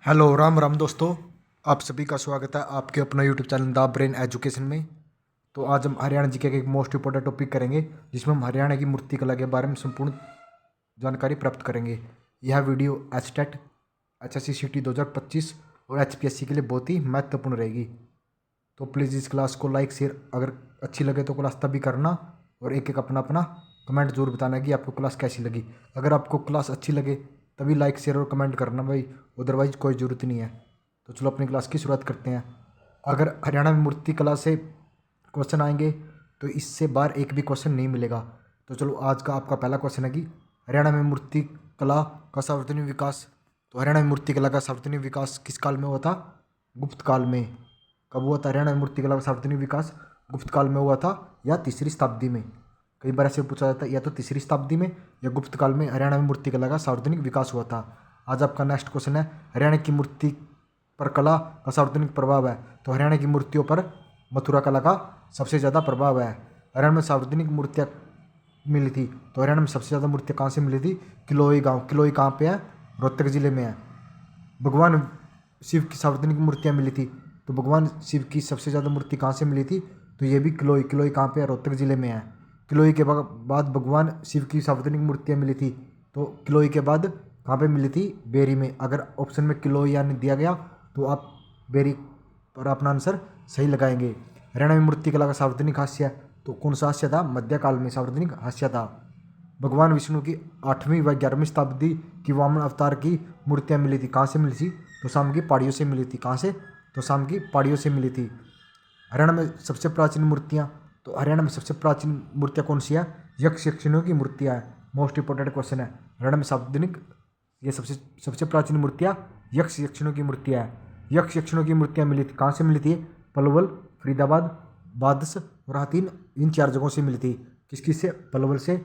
Hello Ram Ram दोस्तों। आप सभी का स्वागत है आपके अपना YouTube channel the brain education में। तो आज हम हरियाणा जीके के एक मोस्ट इंपोर्टेंट टॉपिक करेंगे जिसमें हम हरियाणा की मूर्तिकला के बारे में संपूर्ण जानकारी प्राप्त करेंगे। यह वीडियो एचटेट HSC CT 2025 और HPSC के लिए बहुत ही महत्वपूर्ण रहेगी। तो प्लीज़ इस क्लास को लाइक शेयर अगर अच्छी लगे तो क्लास तभी करना और एक एक अपना अपना कमेंट जरूर बताना कि आपको क्लास कैसी लगी। अगर आपको क्लास अच्छी लगे तभी लाइक शेयर और कमेंट करना भाई, अदरवाइज कोई ज़रूरत नहीं है। तो चलो अपनी क्लास की शुरुआत करते हैं। अगर हरियाणा में मूर्ति कला से क्वेश्चन आएंगे तो इससे बाहर एक भी क्वेश्चन नहीं मिलेगा। तो चलो आज का आपका पहला क्वेश्चन है कि हरियाणा में मूर्ति कला का सार्वजनिक विकास। तो हरियाणा में मूर्ति कला का सार्वजनिक विकास किस काल में हुआ था? गुप्त काल में। कब हुआ था हरियाणा में मूर्ति कला का सार्वजनिक विकास? गुप्त काल में हुआ था या तीसरी शताब्दी में। कई बार ऐसे पूछा जाता है या तो तीसरी शताब्दी में या गुप्त काल में हरियाणा में मूर्ति कला का सार्वजनिक विकास हुआ था। आज आपका नेक्स्ट क्वेश्चन है हरियाणा की मूर्ति पर कला का सार्वजनिक प्रभाव है। तो हरियाणा की मूर्तियों पर मथुरा कला का सबसे ज़्यादा प्रभाव है। हरियाणा में सार्वजनिक मूर्तियाँ मिली थी। तो हरियाणा में सबसे ज़्यादा मूर्तियाँ कहाँ से मिली थी? किलोई गाँव। किलोई कहाँ पे है? रोहतक जिले में है। भगवान शिव की सार्वजनिक मूर्तियाँ मिली थी। तो भगवान शिव की सबसे ज़्यादा मूर्ति कहाँ से मिली थी? तो ये भी किलोई। किलोई कहाँ पे है? रोहतक जिले में है। किलोई के बाद भगवान शिव की सार्वजनिक मूर्तियाँ मिली थी। तो किलोई के बाद कहाँ पे मिली थी? बेरी में। अगर ऑप्शन में किलोई या नहीं दिया गया तो आप बेरी पर अपना आंसर सही लगाएंगे। हरियाणा में मूर्ति कला का सार्वजनिक हास्य। तो कौन सा हास्य था? मध्यकाल में सार्वजनिक हास्य था। भगवान विष्णु की 8वीं व 11वीं शताब्दी की वामन अवतार की मूर्तियाँ मिली थी। कहाँ से मिली थी? तो शाम की पहाड़ियों से मिली थी। कहाँ से? तो शाम की पहाड़ियों से मिली थी। हरियाणा में सबसे प्राचीन मूर्तियाँ। तो हरियाणा में सबसे प्राचीन मूर्तियाँ कौन सी है? यक्ष यक्षिणियों की मूर्तियाँ हैं। मोस्ट इंपॉर्टेंट क्वेश्चन है। हरियाणा में सार्वजनिक ये सबसे सबसे प्राचीन मूर्तियाँ यक्ष यक्षिणियों की मूर्तियाँ हैं। यक्ष यक्षिणियों की मूर्तियाँ मिली थी। कहाँ से मिली थी? पलवल, फरीदाबाद, बादस और हाथीन, इन 4 जगहों से मिली थी। किस किस से? पलवल से,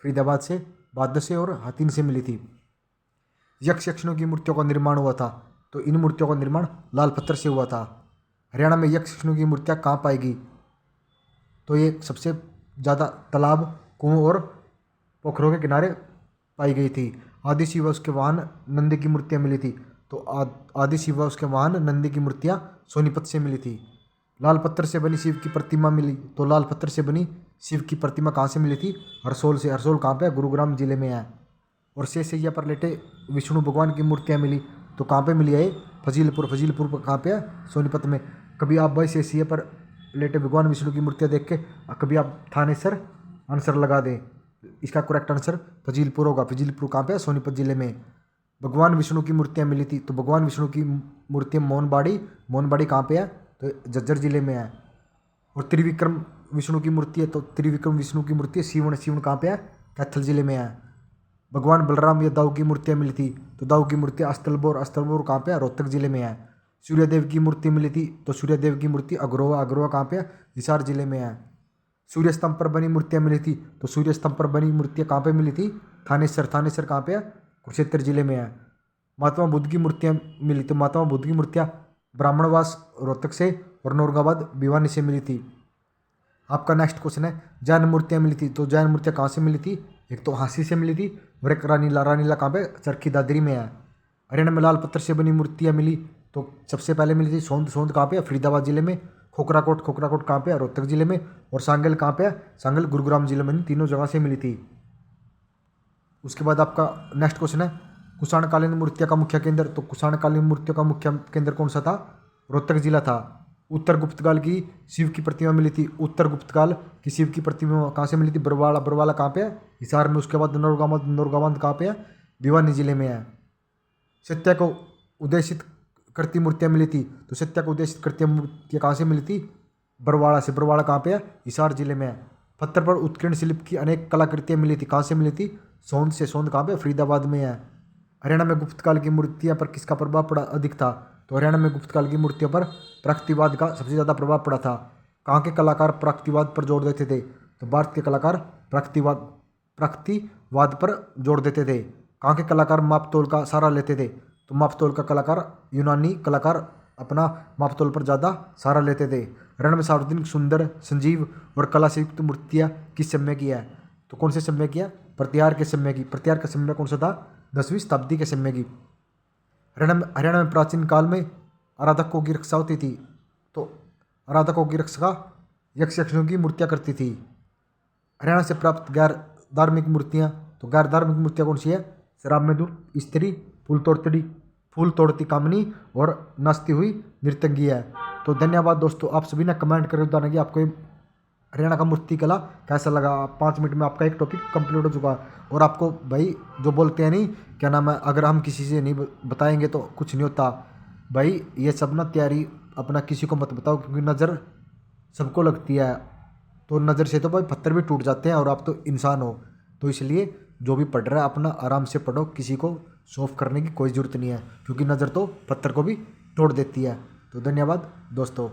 फरीदाबाद से, बादस से और हाथीन से मिली थी। यक्ष यक्षिणियों की मूर्तियों का निर्माण हुआ था। तो इन मूर्तियों का निर्माण लाल पत्थर से हुआ था। हरियाणा में यक्ष यक्षिणियों की मूर्तियाँ कहाँ पाएगी? तो ये सबसे ज़्यादा तालाब, कुओं और पोखरों के किनारे पाई गई थी। आदि शिव व उसके वाहन नंदी की मूर्तियाँ मिली थी। तो आदि शिव व उसके वाहन नंदी की मूर्तियाँ सोनीपत से मिली थी। लाल पत्थर से बनी शिव की प्रतिमा मिली। तो लाल पत्थर से बनी शिव की प्रतिमा कहाँ से मिली थी? हरसोल से। हरसोल कहाँ पे है? गुरुग्राम जिले में है। और शेषैया पर लेटे विष्णु भगवान की मूर्तियाँ मिली। तो कहाँ पे मिली है? फजीलपुर। फजीलपुर कहाँ पे है? सोनीपत में। कभी आप भाई शेषैया पर लेटे भगवान विष्णु की मूर्तियाँ देख के कभी आप थानेसर आंसर लगा दें। इसका करेक्ट आंसर फजीलपुर होगा। फजीलपुर कहाँ पे है? सोनीपत जिले में। भगवान विष्णु की मूर्तियाँ मिली थी। तो भगवान विष्णु की मूर्तियाँ मोहनबाड़ी। मोहनबाड़ी कहाँ पे है? तो झज्जर जिले में है। और त्रिविक्रम विष्णु की मूर्ति है। तो त्रिविक्रम विष्णु की मूर्ति है सीवन। सीवन कहाँ पे है? कैथल जिले में है। भगवान बलराम या दाऊ की मूर्तियाँ मिली थी। तो दाऊ की मूर्ति अस्तलबोर। अस्तलबोर कहाँ पे है? रोहतक जिले में है। सूर्यदेव की मूर्ति मिली थी। तो सूर्यदेव की मूर्ति अग्रोहा। अग्रोहा कहाँ पे है? हिसार जिले में है। सूर्य स्तंभ पर बनी मूर्तियाँ मिली थी। तो सूर्य स्तंभ पर बनी मूर्तियाँ कहाँ पे मिली थी? थानेसर। थानेसर कहाँ पे है? कुरुक्षेत्र जिले में है। महात्मा बुद्ध की मूर्तियाँ मिली। तो महात्मा बुद्ध की मूर्तियाँ ब्राह्मणवास रोहतक से और नौरंगाबाद भिवानी से मिली थी। आपका नेक्स्ट क्वेश्चन है जैन मूर्तियाँ मिली थी। तो जैन मूर्तियाँ कहाँ से मिली थी? एक तो हांसी से मिली थी और एक रानीला। रानीला कहाँ पे? चरखी दादरी में है। हरियाणा में लाल पत्थर से बनी मूर्तियाँ मिली। तो सबसे पहले मिली थी सोंद। सोंद कहाँ पे है? फरीदाबाद जिले में। खोखराकोट। खोखराकोट कहाँ पे है? रोहतक जिले में। और सांगल कहाँ पे है? सांगल गुरुग्राम जिले में। तीनों जगह से मिली थी। उसके बाद आपका नेक्स्ट क्वेश्चन है कुषाणकालीन मूर्तियों का मुख्य केंद्र। तो कुषाणकालीन मूर्तियों का मुख्य केंद्र कौन सा था? रोहतक जिला था। उत्तर गुप्तकाल की शिव की प्रतिमा मिली थी। उत्तर गुप्तकाल की शिव की प्रतिमा कहाँ से मिली थी? बरवाला। बरवाला कहाँ पे है? हिसार में। उसके बाद नौरगांव। नौरगांव कहाँ पे है? भिवानी जिले में है। सत्या को उद्देशित करती मूर्तियाँ मिली थी। तो सत्या को उद्देशित करती मूर्तियाँ कहाँ से मिली थी? बरवाड़ा से। बरवाड़ा कहाँ पे है? हिसार जिले में है। पत्थर पर उत्कीर्ण शिल्प की अनेक कलाकृतियाँ मिली थी। कहाँ से मिली थी? सोंद से। सोंद कहाँ पे? फरीदाबाद में है। हरियाणा में गुप्तकाल की मूर्तियाँ पर किसका प्रभाव पड़ा अधिक था? तो हरियाणा में गुप्तकाल की मूर्तियों पर प्राकृतिकवाद का सबसे ज़्यादा प्रभाव पड़ा था। कहाँ के कलाकार प्राकृतिकवाद पर जोर देते थे? तो भारत के कलाकार प्राकृतिकवाद पर जोर देते थे। कहाँ के कलाकार माप तोल का सहारा लेते थे? तो माप तोल का कलाकार यूनानी कलाकार अपना माप तोल पर ज़्यादा सहारा लेते थे। हरियाणा में सार्वजनिक सुंदर, संजीव और कला से युक्त मूर्तियाँ किस समय की है? तो कौन से समय की है? प्रतिहार के समय की। प्रतिहार का समय कौन सा था? 10वीं शताब्दी के समय की। हरियाणा में प्राचीन काल में आराधकों की रक्षा होती थी। तो आराधकों की रक्षा यक्ष यक्षियों की मूर्तियाँ करती थी। हरियाणा से प्राप्त गैर धार्मिक मूर्तियाँ, तो गैर धार्मिक मूर्तियाँ कौन सी है? शराब में धूप स्त्री, फूल तोड़ती कामनी और नाचती हुई नृत्यंगी है। तो धन्यवाद दोस्तों, आप सभी ने कमेंट करके बताना कि आपको हरियाणा का मूर्ति कला कैसा लगा। 5 मिनट में आपका एक टॉपिक कंप्लीट हो चुका है। और आपको भाई जो बोलते हैं नहीं, क्या नाम है, अगर हम किसी से नहीं बताएंगे तो कुछ नहीं होता भाई। ये सब ना तैयारी अपना किसी को मत बताओ, क्योंकि नज़र सबको लगती है। तो नज़र से तो भाई पत्थर भी टूट जाते हैं, और आप तो इंसान हो। तो इसलिए जो भी पढ़ रहा है अपना आराम से पढ़ो, किसी को शो ऑफ करने की कोई ज़रूरत नहीं है, क्योंकि नज़र तो पत्थर को भी तोड़ देती है। तो धन्यवाद दोस्तों।